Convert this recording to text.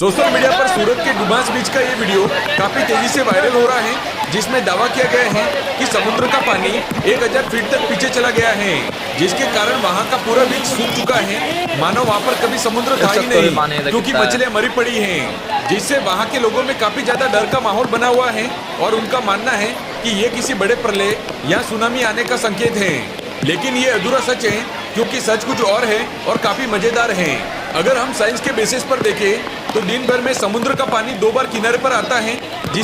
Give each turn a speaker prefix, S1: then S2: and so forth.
S1: Social media पर सूरत के Dumas बीच का ये वीडियो काफी तेजी से वायरल हो रहा है, जिसमें दावा किया गया है कि समुद्र का पानी 1000 फीट तक पीछे चला गया है, जिसके कारण वहां का पूरा बीच सूख चुका है। मानो वहां पर कभी समुद्र था ही नहीं, क्योंकि मछलियां मरी पड़ी हैं, जिससे वहां के लोगों में काफी ज्यादा डर का माहौल बना हुआ है और उनका मानना है कि ये किसी बड़े प्रलय या सुनामी आने का संकेत है। लेकिन ये अधूरा सच है, क्योंकि सच कुछ और है और काफी मजेदार है। अगर हम साइंस के बेसिस पर देखें तो दिन भर में समुद्र का पानी 2 बार किनारे पर आता है, जिस